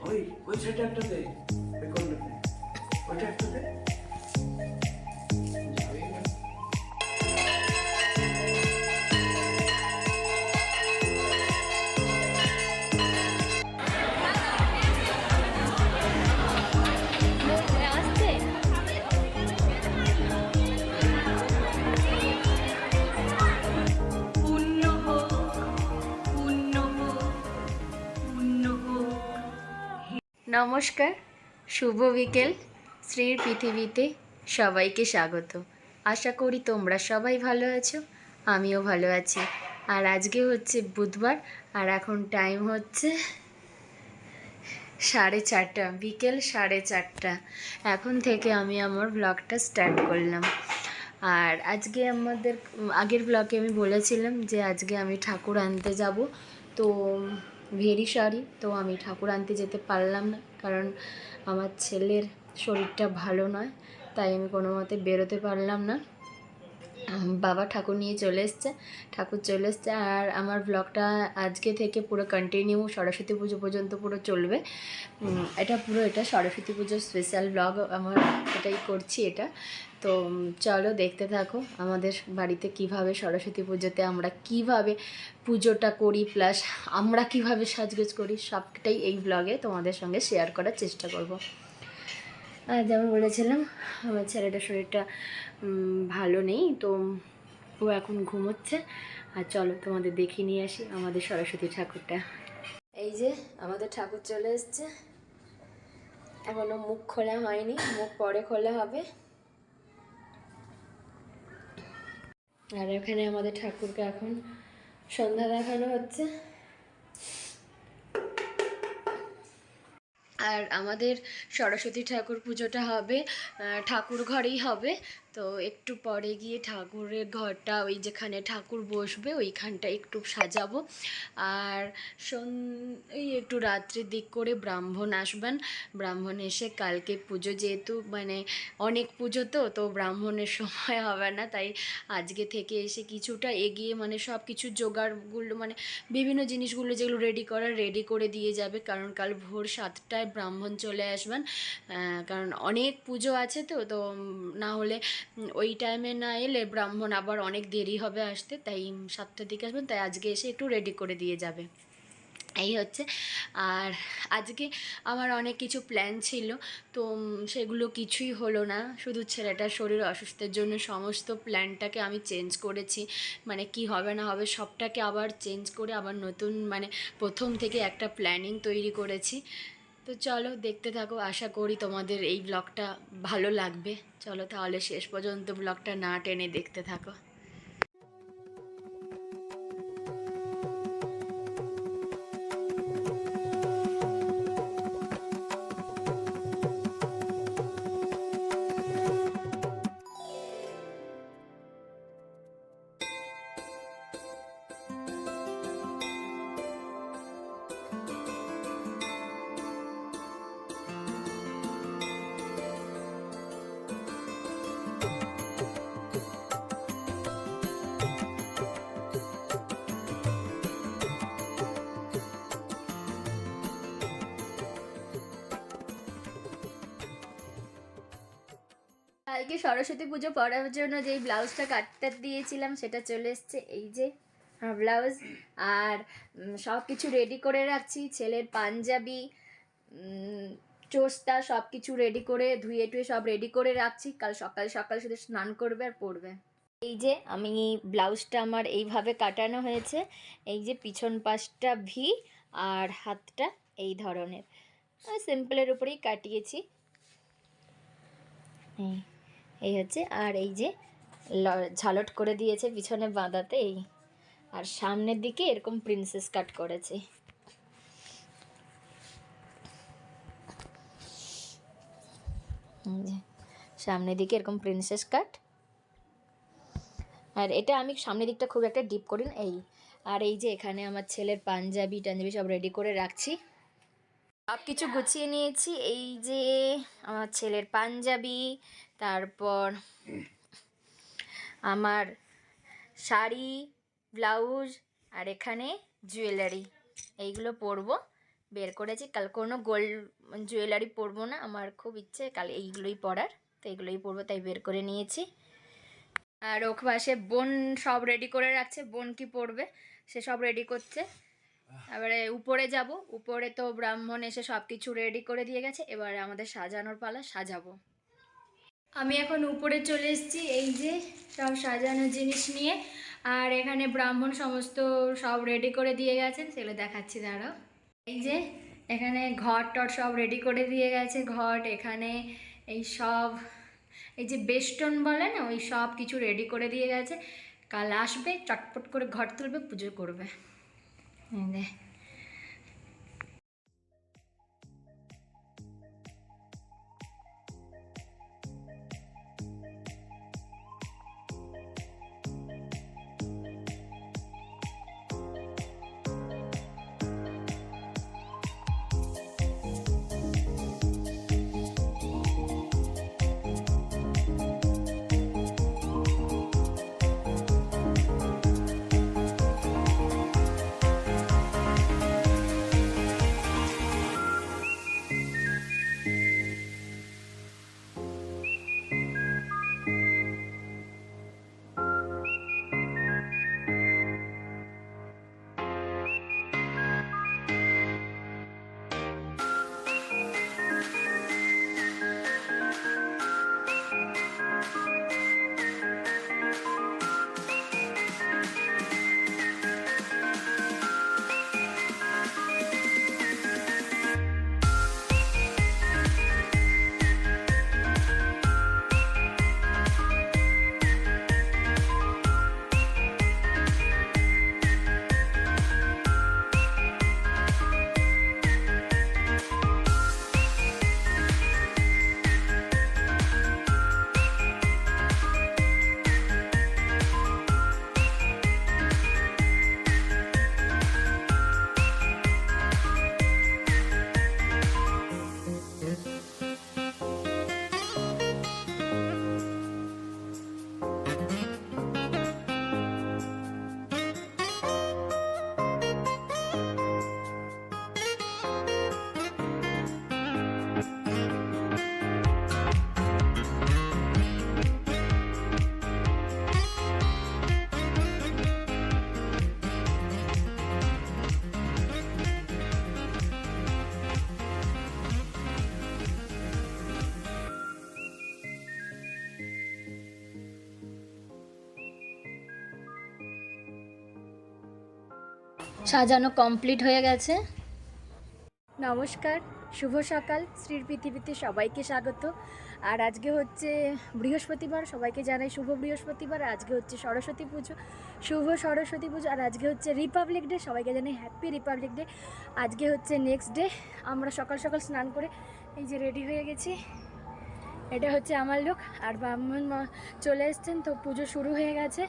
ওই ওই সাইডে একটা দে, ওই কোণটাতে ওইটা একটা দে। যাবেই না। আসছে পুণ্য হোক, পুণ্য হোক, পুণ্য হোক। নমস্কার, শুভ বিকেল। শ্রীর পৃথিবীতে সবাইকে স্বাগত। আশা করি তোমরা সবাই ভালো আছো, আমিও ভালো আছি। আর আজকে হচ্ছে বুধবার, আর এখন টাইম হচ্ছে 4:30, বিকেল 4:30। এখন থেকে আমি আমার ব্লগটা স্টার্ট করলাম। আর আজকে আমাদের আগের ব্লগে আমি বলেছিলাম যে আজকে আমি ঠাকুর আনতে যাব, তো ভেরি সরি, তো আমি ঠাকুর আনতে যেতে পারলাম না, কারণ আমার ছেলের শরীরটা ভালো নয়, তাই আমি কোনো মতে বেরোতে পারলাম না। বাবা ঠাকুর নিয়ে চলে এসছে, ঠাকুর চলে এসছে। আর আমার ব্লগটা আজকে থেকে পুরো কন্টিনিউ সরস্বতী পুজো পর্যন্ত পুরো চলবে। এটা সরস্বতী পুজোর স্পেশাল ব্লগ আমার, এটাই করছি এটা। তো চলো দেখতে থাকো আমাদের বাড়িতে কিভাবে সরস্বতী পুজোতে আমরা কিভাবে পুজোটা করি, প্লাস আমরা কিভাবে সাজগোজ করি, সবটাই এই ব্লগে তোমাদের সঙ্গে শেয়ার করার চেষ্টা করব। আর যেমন বলেছিলাম, আমার ছেলেটার শরীরটা ভালো নেই, তো ও এখন ঘুমোচ্ছে। আর চলো তোমাদের দেখিয়ে নিয়ে আসি আমাদের সরস্বতী ঠাকুরটা। এই যে আমাদের ঠাকুর চলে এসছে, এখনো মুখ খোলা হয়নি, মুখ পরে খোলা হবে। আর এখানে আমাদের ঠাকুরকে এখন সন্ধ্যা দেখানো হচ্ছে। আর আমাদের সরস্বতী ঠাকুর পুজোটা হবে ঠাকুর ঘরেই হবে। তো একটু পরে গিয়ে ঠাকুরের ঘরটা, ওই যেখানে ঠাকুর বসবে ওইখানটা একটু সাজাবো। আর এই একটু রাত্রির দিক করে ব্রাহ্মণ আসবেন, ব্রাহ্মণ এসে কালকে পুজো, যেহেতু মানে অনেক পুজো, তো ব্রাহ্মণের সময় হবে না, তাই আজকে থেকে এসে কিছুটা এগিয়ে মানে সব কিছু জোগাড়গুলো, মানে বিভিন্ন জিনিসগুলো যেগুলো রেডি করে দিয়ে যাবে, কারণ কাল ভোর 7টায় ব্রাহ্মণ চলে আসবেন। কারণ অনেক পুজো আছে, তো না হলে ওই টাইমে না এলে ব্রাহ্মণ আবার অনেক দেরি হবে আসতে, তাই 7টার দিকে আসবেন, তাই আজকে এসে একটু রেডি করে দিয়ে যাবে, এই হচ্ছে। আর আজকে আমার অনেক কিছু প্ল্যান ছিল, তো সেগুলো কিছুই হলো না, শুধু ছেলেটার শরীর অসুস্থের জন্য সমস্ত প্ল্যানটাকে আমি চেঞ্জ করেছি। মানে কি হবে না হবে সবটাকে আবার চেঞ্জ করে আবার নতুন মানে প্রথম থেকে একটা প্ল্যানিং তৈরি করেছি। তো চলো দেখতে থাকো, আশা করি তোমাদের এই ব্লগটা ভালো লাগবে। চলো তাহলে শেষ পর্যন্ত ব্লগটা না টেনে দেখতে থাকো। কালকে সরস্বতী পুজো পরার জন্য যেই ব্লাউজটা কাটতে দিয়েছিলাম সেটা চলে এসছে, এই যে ব্লাউজ। আর সব কিছু রেডি করে রাখছি, ছেলের পাঞ্জাবি, চোস্তা সব কিছু রেডি করে ধুয়ে টুয়ে সব রেডি করে রাখছি, কাল সকাল সকাল শুধু স্নান করবে আর পরবে। এই যে আমি ব্লাউজটা আমার এইভাবে কাটানো হয়েছে, এই যে পিছন পাশটা ভি আর হাতটা এই ধরনের, সিম্পলের উপরেই কাটিয়েছি। এই হচ্ছে। আর এই যে ঝালট করে দিয়েছে পিছনে বাঁধাতে, এই আর সামনের দিকে এরকম প্রিন্সেস কাট করেছে। সামনের দিকে এরকম প্রিন্সেস কাট। আর এটা আমি সামনের দিকটা খুব একটা ডিপ করি না, এই। আর এই যে এখানে আমার ছেলের পাঞ্জাবি টাঞ্জাবি সব রেডি করে রাখছি, সব কিছু গুছিয়ে নিয়েছি। এই যে আমার ছেলের পাঞ্জাবি, তারপর আমার শাড়ি, ব্লাউজ, আর এখানে জুয়েলারি, এইগুলো পরবো। বের করেছি। কাল কোনো গোল্ড জুয়েলারি পরবো না, আমার খুব ইচ্ছে কাল এইগুলোই পরার, তো এইগুলোই পরবো, তাই বের করে নিয়েছি। আর ওপাশে বোন সব রেডি করে রাখছে, বোন কি পরবে সে সব রেডি করছে। এবারে উপরে যাব, উপরে তো ব্রাহ্মণ এসে সব কিছু রেডি করে দিয়ে গেছে, এবারে আমাদের সাজানোর পালা, সাজাবো। আমি এখন উপরে চলে এসেছি, এই যে সব সাজানোর জিনিস নিয়ে। আর এখানে ব্রাহ্মণ সমস্ত সব রেডি করে দিয়ে গেছেন, সেগুলো দেখাচ্ছি দাঁড়াও। এই যে এখানে ঘট টট সব রেডি করে দিয়ে গেছে, ঘট এখানে এই সব এই যে বেষ্টন বলে না, ওই সব কিছু রেডি করে দিয়ে গেছে। কাল আসবে, চটপট করে ঘট তুলবে, পুজো করবে। সাজানো কমপ্লিট হয়ে গেছে। নমস্কার, শুভ সকাল, শ্রীর পৃথিবীতে সবাইকে স্বাগত। আর আজকে হচ্ছে বৃহস্পতিবার, সবাইকে জানাই শুভ বৃহস্পতিবার। আজকে হচ্ছে সরস্বতী পুজো, শুভ সরস্বতী পুজো। আর আজকে হচ্ছে রিপাবলিক ডে, সবাইকে জানাই হ্যাপি রিপাবলিক ডে। আজকে হচ্ছে নেক্সট ডে। আমরা সকাল সকাল স্নান করে এই যে রেডি হয়ে গেছি, এটা হচ্ছে আমার লোক। আর ব্রাহ্মণ চলে এসছেন, তো পুজো শুরু হয়ে গেছে।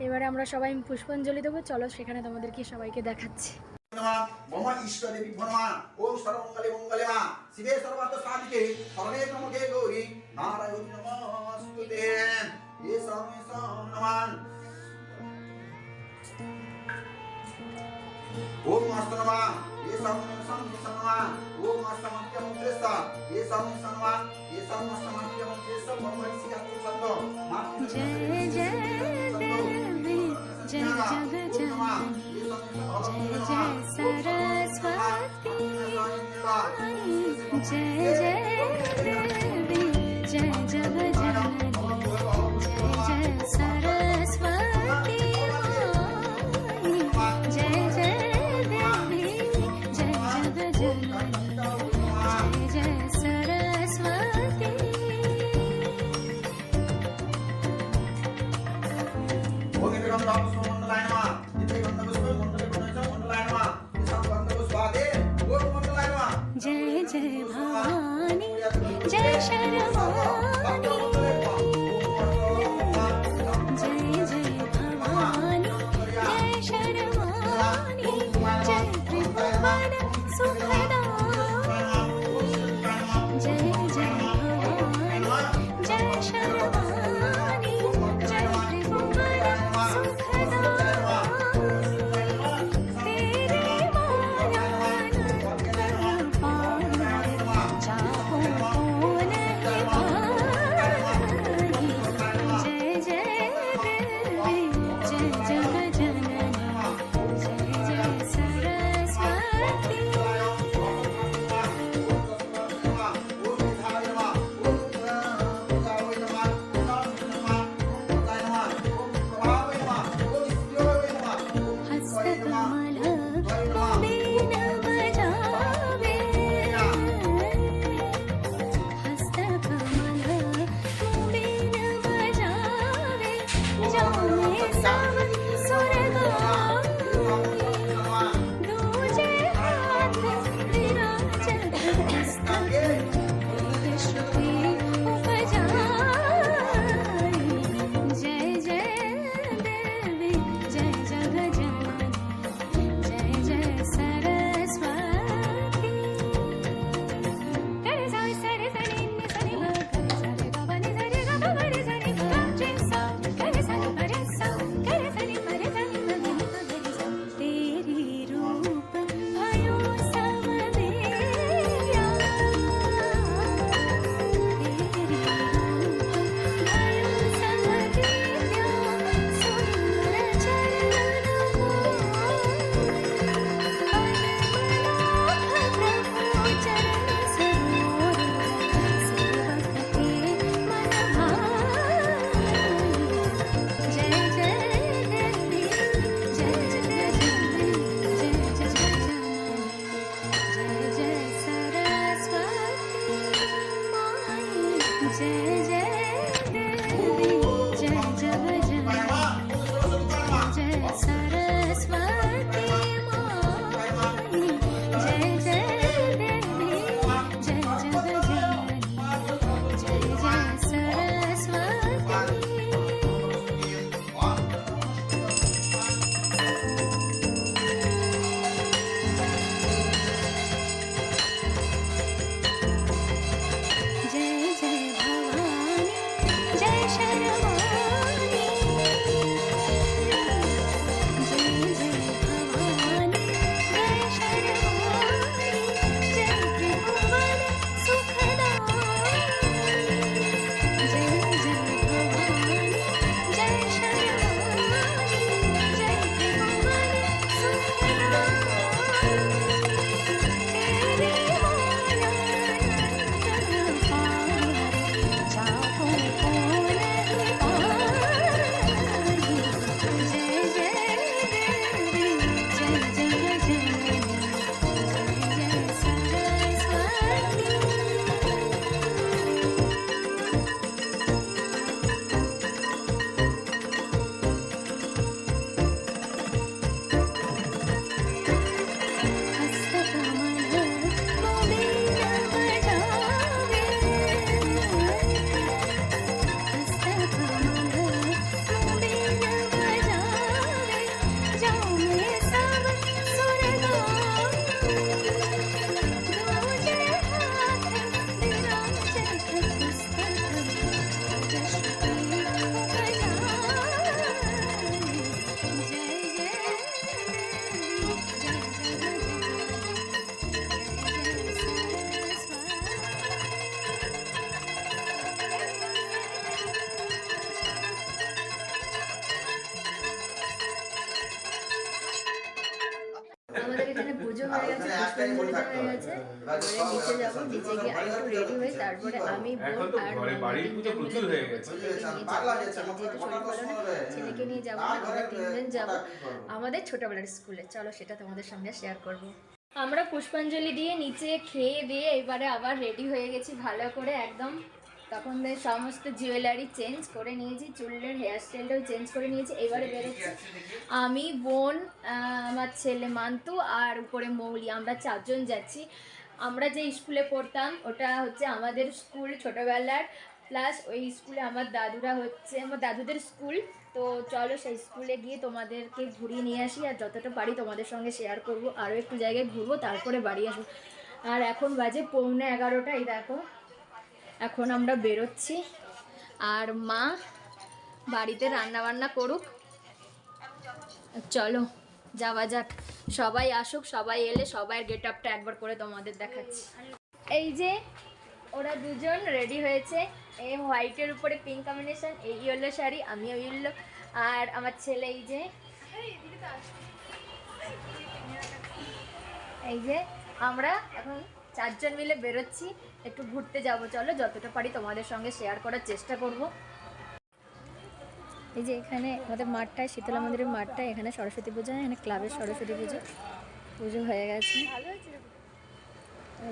এবারে আমরা সবাই পুষ্পাঞ্জলি দেবো, চলো সেখানে তোমাদেরকে সবাইকে দেখাচ্ছি। मम इष्ट देवी भनमा ओम सर्वमंगले मंगले मा शिवे सर्वार्थ साधिके शरणे त्र्यंबके गौरी नारायणी नमोस्तुते ये स्वामी नमः ओम अस्तु नमः ये स्वामी नमः ओम अष्टमक्य मंत्रेस्ता ये स्वामी नमः ये स्वामी अष्टमक्य मंत्रेस्ता परमर्षि अतु संतो जय जय देवी जय जगत जननी जय जय सरस्वती जय जय देवी जय जगत जननी जय जय सरस्वती जय जय देवी जय जगत जननी जय जय सरस्वती। जय जय भवानी जय शर्मानी जय जय भवानी जय शर्मानी जय त्रिभुवन सुखदानी जय जय भवानी जय शर्मानी जय त्रिभुवन सुखदानी तेरे माया হয়ে গেছে, এবারে নিচে যাবো, নিচে গিয়ে আরেকটু রেডি হয়ে তারপরে আমি বোন আর তিনজন মিলে বেরোবো। ছেলেকে নিয়ে যাবো, যেহেতু ছোটবেলা না, ছেলেকে নিয়ে যাবো না, আমরা তিনজন যাবো আমাদের ছোটবেলার স্কুলে। চলো সেটা তোমাদের সঙ্গে শেয়ার করব। আমরা পুষ্পাঞ্জলি দিয়ে নিচে খেয়ে দিয়ে এবারে আবার রেডি হয়ে গেছি ভালো করে একদম। তখন সমস্ত জুয়েলারি চেঞ্জ করে নিয়েছি, চুলের হেয়ারস্টাইলটাও চেঞ্জ করে নিয়েছি। এবারে বেরোচ্ছি আমি, বোন, আমার ছেলে মান্তু আর উপরে মৌলি, আমরা 4 জন যাচ্ছি। আমরা যে স্কুলে পড়তাম ওটা হচ্ছে আমাদের স্কুল ছোটোবেলার, প্লাস ওই স্কুলে আমার দাদুরা হচ্ছে আমার দাদুদের স্কুল। তো চলো সেই স্কুলে গিয়ে তোমাদেরকে ঘুরিয়ে নিয়ে আসি, আর যতটা পারি তোমাদের সঙ্গে শেয়ার করব। আরও একটু জায়গায় ঘুরবো তারপরে বাড়ি আসবো। আর এখন বাজে 11:45, এই দেখো এখন আমরা বেরোচ্ছি। আর মা বাড়িতে রান্না বান্না করুক, চলো যাওয়া যাক। সবাই আসুক, সবাই এলে সবাই গেট আপটা একবার করে তোমাদের দেখাচ্ছি। এই যে ওরা দুজন রেডি হয়েছে, এই হোয়াইটের উপরে পিঙ্ক কম্বিনেশন, এই ইয়েলো শাড়ি, আমিও ইয়েলো, আর আমার ছেলে এই যে আমরা এখন 4 জন মিলে বেরোচ্ছি, একটু ঘুরতে যাব। চলো যতটা পারি তোমাদের সঙ্গে শেয়ার করার চেষ্টা করব। এই যে এখানে আমাদের মাঠটায়, শীতলা মন্দিরের মাঠটায়, এখানে সরস্বতী পূজা, এখানে ক্লাবের সরস্বতী পুজো হয়ে গেছে।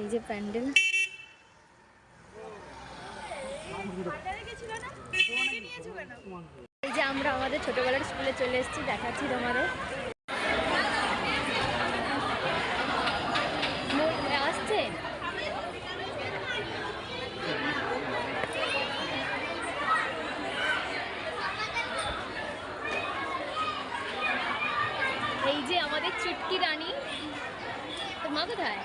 এই যে প্যান্ডেল, এই যে আমরা আমাদের ছোটবেলার স্কুলে চলে এসেছি, দেখাচ্ছি তোমাদের। আসছে এই যে আমাদের চুটকি রানী। তো মা কোথায়?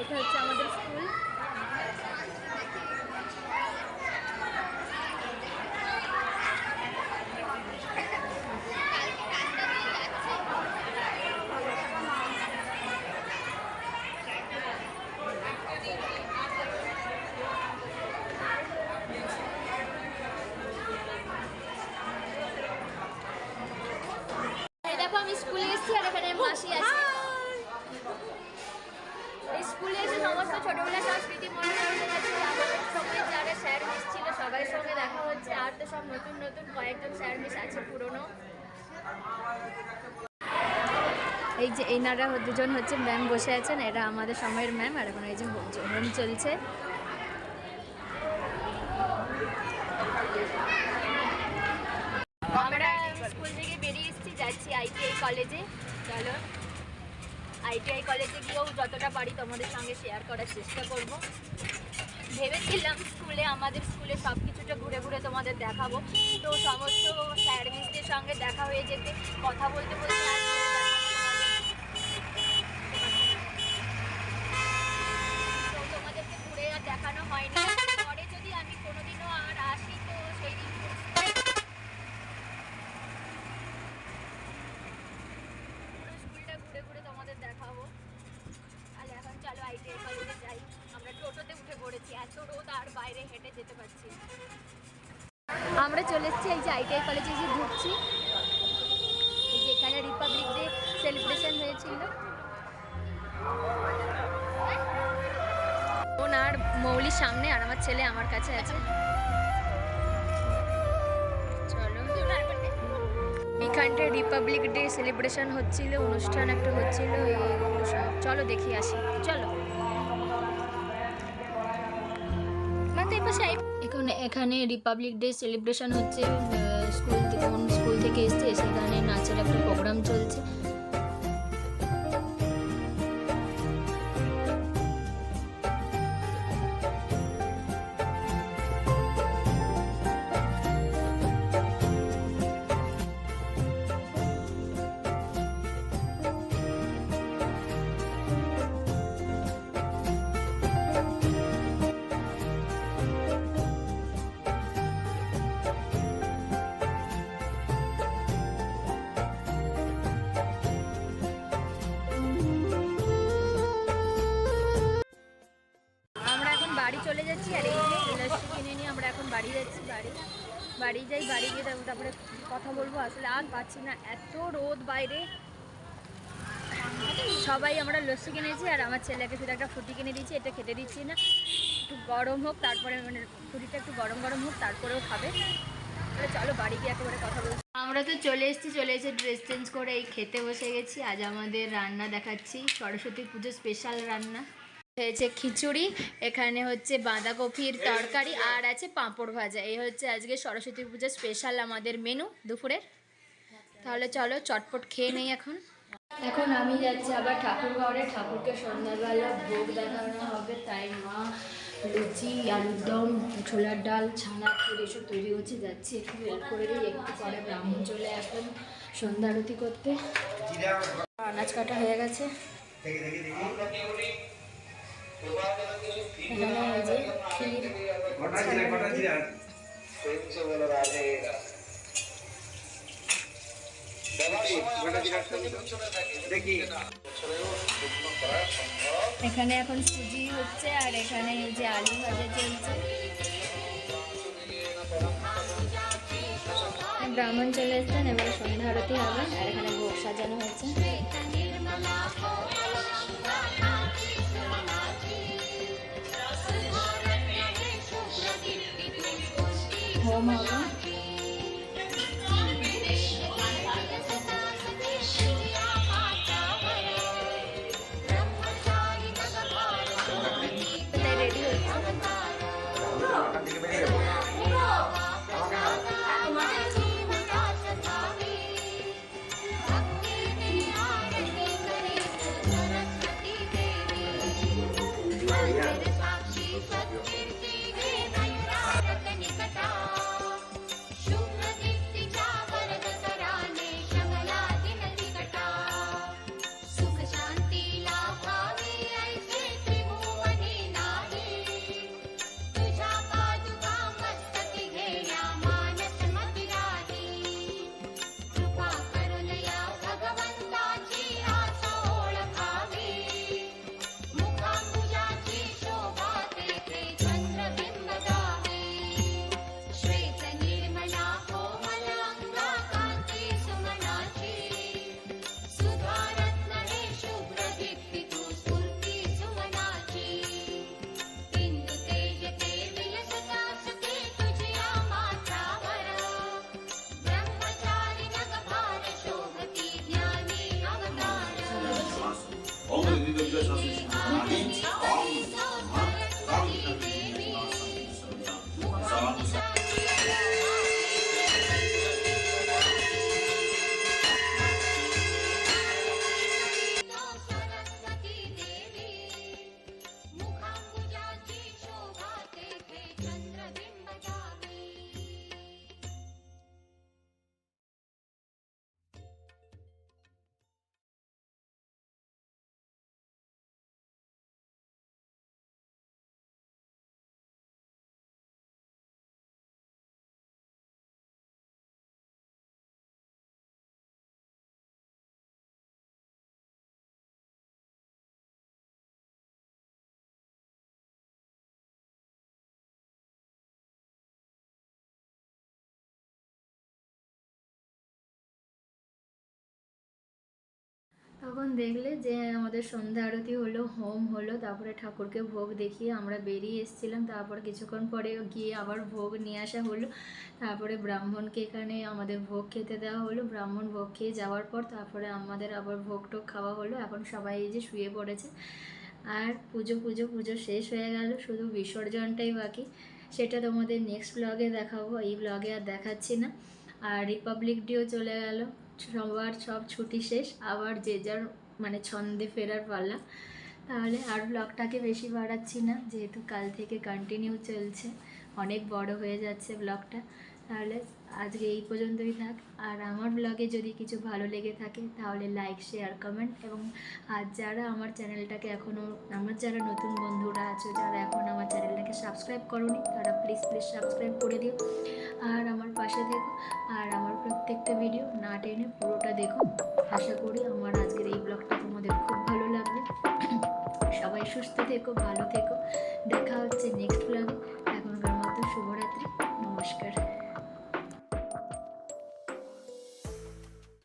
এটা হচ্ছে আমাদের স্কুল। দেখো আমি স্কুলে এসেছি আর এখানে মাসি আছে। স্কুলে এসে সমস্ত ছোটবেলার সংস্কৃতি মনে পড়ে গেছে। আমাদের সঙ্গে যারা স্যার মিস ছিল সবাই সঙ্গে দেখা হচ্ছে, আর তো সব নতুন নতুন কয়েকজন স্যার মিস আছে পুরনো। এই যে এনারা দুজন হচ্ছে ম্যাম বসে আছেন, এরা আমাদের সময়ের ম্যাম। আর এখন এই যে হোম চলছে। আমরা স্কুল থেকে বেরিয়ে এসেছি, যাচ্ছি ITI কলেজে। চলো ITI কলেজে গিয়েও যতটা পারি তোমাদের সঙ্গে শেয়ার করার চেষ্টা করব। ভেবেছিলাম আমাদের স্কুলে সব কিছুটা ঘুরে ঘুরে তোমাদের দেখাবো, তো সমস্ত স্যার মিসদের সঙ্গে দেখা হয়ে যেতে, কথা বলতে বলতে তো তোমাদেরকে ঘুরে আর দেখানো হয়নি। পরে যদি আমি কোনোদিনও আর আসি তো সেই দিন স্কুলটা ঘুরে ঘুরে তোমাদের দেখাবো। আর এখন চলো ITI কলেজে যাই। আমরা টোটোতে উঠে পড়েছি, এত রোদ আর বাইরে হেঁটে যেতে পারছি। আমরা চলে এসেছি এই যে ITI কলেজে এসে ঢুকছি। এই যে এখানে রিপাবলিক ডে সেলিব্রেশন হয়েছিল। ওনার মৌলির সামনে, আর আমার ছেলে আমার কাছে আছে। চলো এখানটায় রিপাবলিক ডে সেলিব্রেশন হচ্ছিল, অনুষ্ঠান একটা হচ্ছিল, এইগুলো সব। চলো দেখি আসি, চলো। এখানে রিপাবলিক ডে সেলিব্রেশন হচ্ছে, স্কুল থেকে এসছে, সেখানে নাচের একটা প্রোগ্রাম চলছে। বাড়ি চলে যাচ্ছি, আর এই যে ইলাস্ট্রি কিনে নিয়ে আমরা এখন বাড়ি যাচ্ছি। বাড়ি যাই, বাড়ি গিয়ে তারপরে কথা বলবো। আসলে আর পাচ্ছি না, এত রোদ বাইরে। সবাই আমরা লস্যি কিনেছি আর আমার ছেলেকে শুধু একটা ফ্রুটি কিনে দিয়েছি, এটা খেতে দিচ্ছি না, একটু গরম হোক তারপরে, মানে ফ্রুটিটা একটু গরম গরম হোক তারপরেও খাবে। তাহলে চলো বাড়ি গিয়ে একেবারে কথা বলছি। আমরা তো চলে এসে ড্রেস চেঞ্জ করে এই খেতে বসে গেছি। আজ আমাদের রান্না দেখাচ্ছি, সরস্বতী পুজো স্পেশাল রান্না হয়েছে খিচুড়ি, এখানে হচ্ছে বাঁধাকপির তরকারি আর আছে পাঁপড় ভাজা। এই হচ্ছে আজকে সরস্বতী পুজো স্পেশাল আমাদের মেনু দুপুরের। তাহলে চলো চটপট খেয়ে নেই এখন। এখন আমি যাচ্ছি আবার ঠাকুর ঘরে, ঠাকুরকে সন্ধ্যাবেলা ভোগ দেখানো হবে, তাই মা লুচি, আলুর দম, ছোলার ডাল, ছানা ক্ষীর এসব তৈরি হচ্ছে, যাচ্ছি একটু ওয়েট করে দিই, একটু পরে ব্রাহ্মণ চলে আসবেন সন্ধ্যা আরতি করতে। আনাজ কাটা হয়ে গেছে, এখানে এই যে ক্ষীর, এখানে এখন সুজি হচ্ছে আর এখানে এই যে আলু ভাজা চলছে। ব্রাহ্মণ চলে এসছেন, এবারে সন্ধ্যা আরতি হবে আর এখানে ভোগ সাজানো হয়েছে। হোম হবে। রেডি হচ্ছে। তখন দেখলে যে আমাদের সন্ধ্যা আরতি হলো, হোম হলো, তারপরে ঠাকুরকে ভোগ দেখিয়ে আমরা বেরিয়ে এসেছিলাম। তারপর কিছুক্ষণ পরে গিয়ে আবার ভোগ নিয়ে আসা হলো, তারপরে ব্রাহ্মণকে এখানে আমাদের ভোগ খেতে দেওয়া হলো। ব্রাহ্মণ ভোগ খেয়ে যাওয়ার পর তারপরে আমাদের আবার ভোগ টোগ খাওয়া হলো। এখন সবাই এই যে শুয়ে পড়েছে আর পুজো শেষ হয়ে গেল, শুধু বিসর্জনটাই বাকি। সেটা তোমাদের নেক্সট ব্লগে দেখাবো, এই ব্লগে আর দেখাচ্ছি না। আর রিপাবলিক ডেও চলে গেল, সবার সব ছুটি শেষ, আবার যে যার মানে ছন্দে ফেরার পালা। তাহলে আর ব্লগটাকে বেশি বাড়াচ্ছি না, যেহেতু কাল থেকে কন্টিনিউ চলছে, অনেক বড় হয়ে যাচ্ছে ব্লগটা। তাহলে আজকে এই পর্যন্তই থাক। আর আমার ব্লগে যদি কিছু ভালো লেগে থাকে তাহলে লাইক, শেয়ার, কমেন্ট, এবং আর যারা আমার চ্যানেলটাকে এখনও, আমার যারা নতুন বন্ধুরা আছো, যারা এখন আমার চ্যানেলটাকে সাবস্ক্রাইব করোনি, তারা প্লিজ সাবস্ক্রাইব করে দিও আর আমার পাশে থেকো। আর আমার প্রত্যেকটা ভিডিও না টেনে পুরোটা দেখো। আশা করি আমার আজকের এই ব্লগটা তোমাদের খুব ভালো লাগবে। সবাই সুস্থ থেকো, ভালো থেকো।